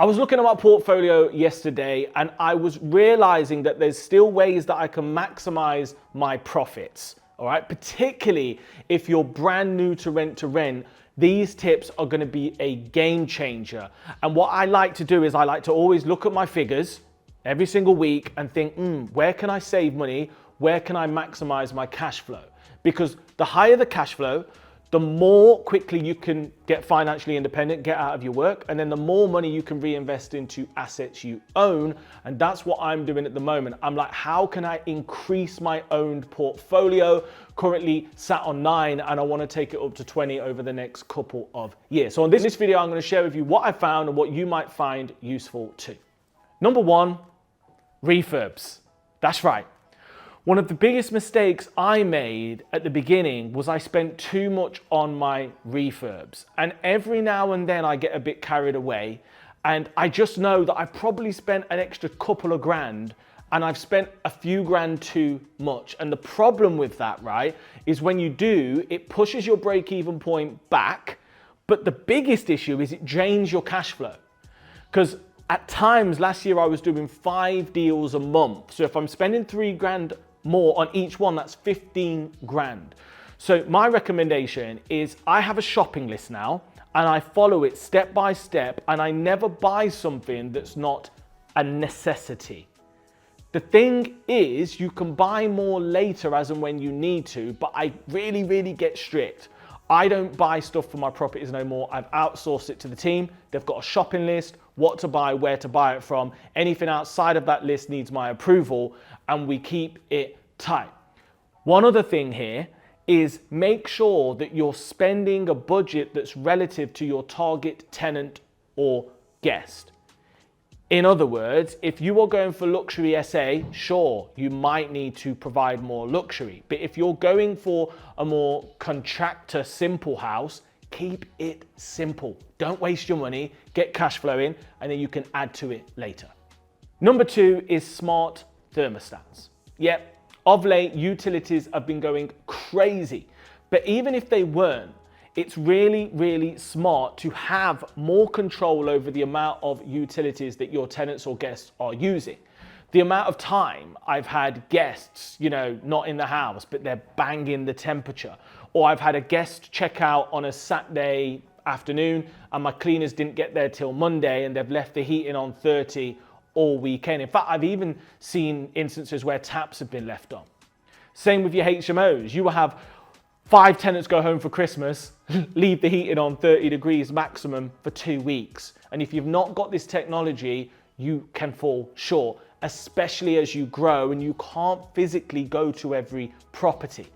I was looking at my portfolio yesterday and I was realizing that there's still ways that I can maximize my profits, all right? Particularly if you're brand new to rent, these tips are gonna be a game changer. And what I like to do is I like to always look at my figures every single week and think, where can I save money? Where can I maximize my cash flow? Because the higher the cash flow, the more quickly you can get financially independent, get out of your work, and then the more money you can reinvest into assets you own. And that's what I'm doing at the moment. I'm like, how can I increase my owned portfolio? Currently sat on 9 and I want to take it up to 20 over the next couple of years. So on this video, I'm going to share with you what I found and what you might find useful too. Number 1, refurbs. That's right. One of the biggest mistakes I made at the beginning was I spent too much on my refurbs. And every now and then I get a bit carried away and I just know that I probably spent an extra couple of grand and I've spent a few grand too much. And the problem with that, right, is when you do, it pushes your break-even point back. But the biggest issue is it drains your cash flow. Because at times last year I was doing 5 deals a month. So if I'm spending 3 grand more on each one, that's 15 grand. So my recommendation is I have a shopping list now and I follow it step by step and I never buy something that's not a necessity. The thing is you can buy more later as and when you need to, but I really get strict. I don't buy stuff for my properties no more. I've outsourced it to the team. They've got a shopping list, what to buy, where to buy it from. Anything outside of that list needs my approval and we keep it tight. One other thing here is make sure that you're spending a budget that's relative to your target tenant or guest. In other words, if you are going for luxury SA, sure, you might need to provide more luxury. But if you're going for a more contractor simple house, keep it simple. Don't waste your money, get cash flowing, and then you can add to it later. Number 2 is smart thermostats. Yep, of late, utilities have been going crazy. But even if they weren't, it's really smart to have more control over the amount of utilities that your tenants or guests are using. The amount of time I've had guests, not in the house, but they're banging the temperature. Or I've had a guest check out on a Saturday afternoon and my cleaners didn't get there till Monday and they've left the heating on 30 all weekend. In fact, I've even seen instances where taps have been left on. Same with your HMOs. You will have 5 tenants go home for Christmas, leave the heating on 30 degrees maximum for 2 weeks. And if you've not got this technology, you can fall short, especially as you grow and you can't physically go to every property.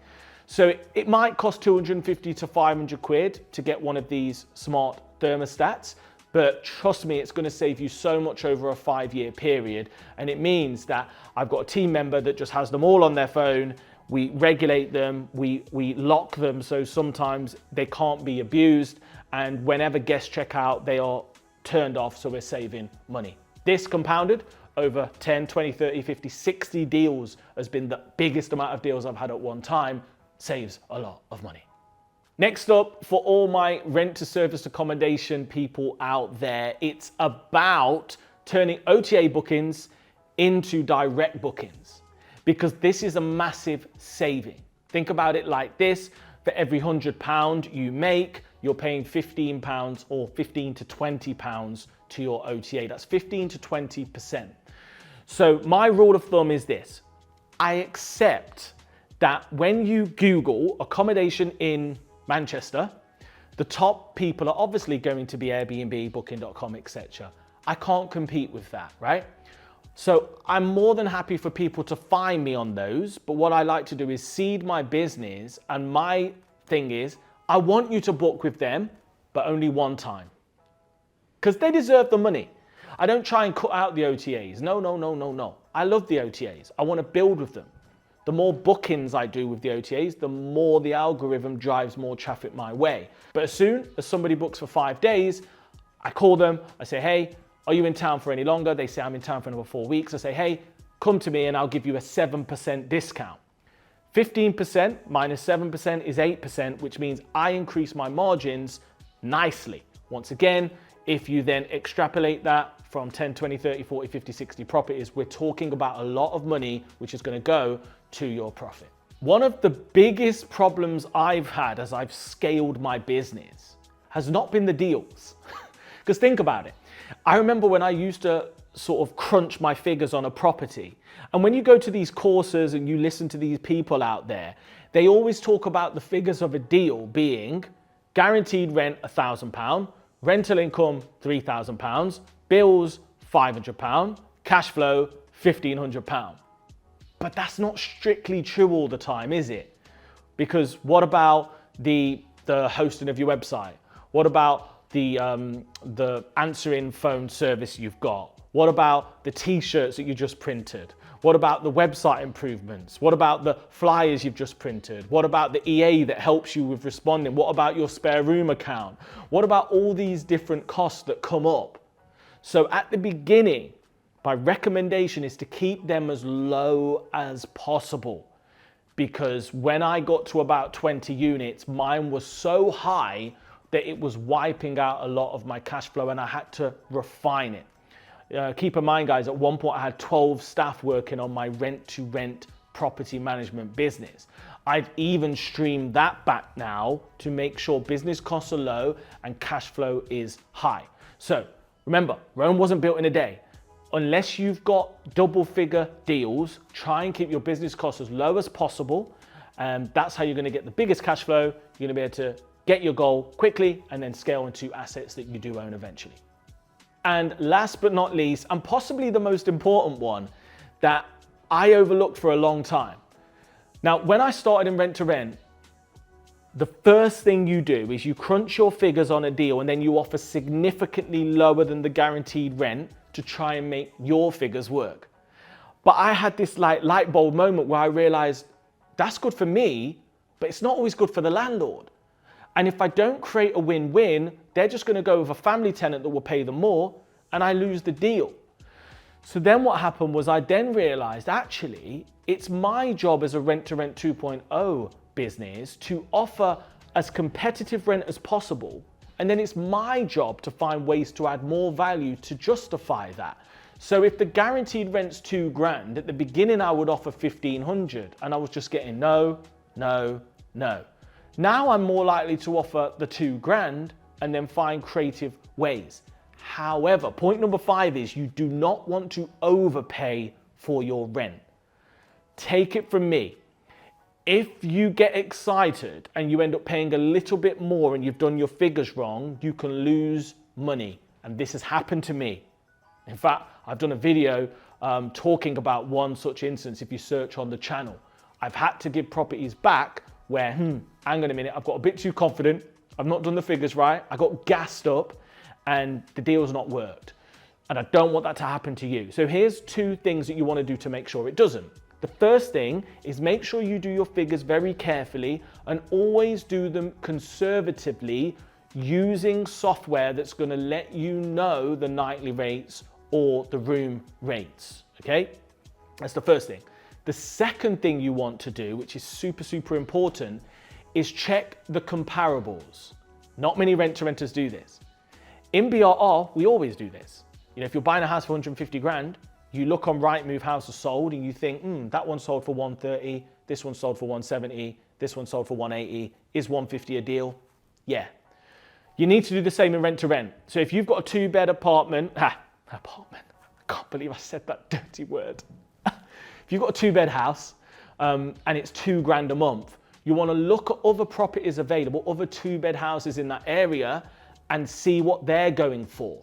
So it might cost 250 to 500 quid to get one of these smart thermostats, but trust me, it's going to save you so much over a 5-year period. And it means that I've got a team member that just has them all on their phone. We regulate them, we lock them so sometimes they can't be abused, and whenever guests check out, they are turned off, so we're saving money. This compounded over 10, 20, 30, 50, 60 deals has been the biggest amount of deals I've had at one time, saves a lot of money. Next up, for all my rent to service accommodation people out there, it's about turning OTA bookings into direct bookings. Because this is a massive saving. Think about it like this: for every £100 you make, you're paying £15 or £15 to £20 to your OTA. That's 15 to 20%. So my rule of thumb is this: I accept that when you Google accommodation in Manchester, the top people are obviously going to be Airbnb, Booking.com, etc. I can't compete with that, right? So I'm more than happy for people to find me on those, but what I like to do is seed my business, and my thing is I want you to book with them, but only one time. Because they deserve the money. I don't try and cut out the OTAs. No. I love the OTAs. I want to build with them. The more bookings I do with the OTAs, the more the algorithm drives more traffic my way. But as soon as somebody books for 5 days, I call them, I say, hey, are you in town for any longer? They say, I'm in town for another 4 weeks. I say, hey, come to me and I'll give you a 7% discount. 15% minus 7% is 8%, which means I increase my margins nicely. Once again, If you then extrapolate that from 10, 20, 30, 40, 50, 60 properties, we're talking about a lot of money, which is going to go to your profit. One of the biggest problems I've had as I've scaled my business has not been the deals. Because think about it. I remember when I used to sort of crunch my figures on a property. And when you go to these courses and you listen to these people out there, they always talk about the figures of a deal being guaranteed rent £1,000, rental income £3,000, bills £500, cash flow £1,500. But that's not strictly true all the time, is it? Because what about the hosting of your website? What about the answering phone service you've got? What about the t-shirts that you just printed? What about the website improvements? What about the flyers you've just printed? What about the EA that helps you with responding? What about your spare room account? What about all these different costs that come up? So at the beginning, my recommendation is to keep them as low as possible, because when I got to about 20 units, mine was so high that it was wiping out a lot of my cash flow and I had to refine it. Keep in mind, guys, at one point I had 12 staff working on my rent-to-rent property management business. I've even streamed that back now to make sure business costs are low and cash flow is high. So remember, Rome wasn't built in a day. Unless you've got double figure deals, try and keep your business costs as low as possible. That's how you're going to get the biggest cash flow. You're going to be able to get your goal quickly and then scale into assets that you do own eventually. And last but not least, and possibly the most important one that I overlooked for a long time. Now, when I started in rent to rent, the first thing you do is you crunch your figures on a deal and then you offer significantly lower than the guaranteed rent to try and make your figures work. But I had this light bulb moment where I realized that's good for me, but it's not always good for the landlord. And if I don't create a win-win, they're just going to go with a family tenant that will pay them more and I lose the deal. So then what happened was I then realized actually it's my job as a rent-to-rent 2.0 business to offer as competitive rent as possible. And then it's my job to find ways to add more value to justify that. So if the guaranteed rent's £2,000, at the beginning I would offer 1,500 and I was just getting no, no, no. Now I'm more likely to offer the £2,000 and then find creative ways. However, point number 5 is you do not want to overpay for your rent. Take it from me. If you get excited and you end up paying a little bit more and you've done your figures wrong, you can lose money. And this has happened to me. In fact, I've done a video talking about one such instance if you search on the channel. I've had to give properties back where, hang on a minute, I've got a bit too confident, I've not done the figures right, I got gassed up and the deal's not worked. And I don't want that to happen to you. So here's 2 things that you want to do to make sure it doesn't. The first thing is make sure you do your figures very carefully and always do them conservatively using software that's going to let you know the nightly rates or the room rates, okay? That's the first thing. The second thing you want to do, which is super, super important, is check the comparables. Not many rent-to-renters do this. In BRR, we always do this. You know, if you're buying a house for 150 grand, you look on Rightmove houses sold and you think, that one sold for 130, this one sold for 170, this one sold for 180, is 150 a deal? Yeah. You need to do the same in rent-to-rent. So if you've got a 2-bed apartment, I can't believe I said that dirty word. If you've got a 2-bed house and it's £2,000 a month, you want to look at other properties available, other 2-bed houses in that area and see what they're going for.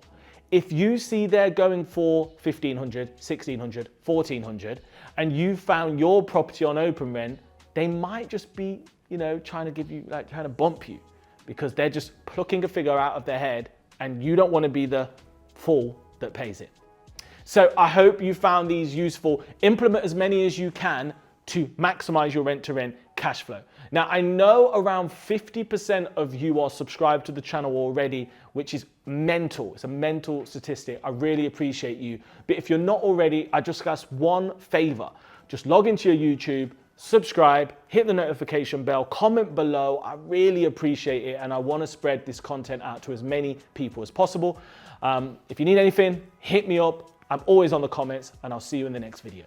If you see they're going for 1,500, 1,600, 1,400, and you found your property on open rent, they might just be, trying to give you, trying to bump you because they're just plucking a figure out of their head and you don't want to be the fool that pays it. So I hope you found these useful. Implement as many as you can to maximize your rent-to-rent cash flow. Now, I know around 50% of you are subscribed to the channel already, which is mental. It's a mental statistic. I really appreciate you. But if you're not already, I just ask one favor. Just log into your YouTube, subscribe, hit the notification bell, comment below. I really appreciate it, and I want to spread this content out to as many people as possible. If you need anything, hit me up. I'm always on the comments, and I'll see you in the next video.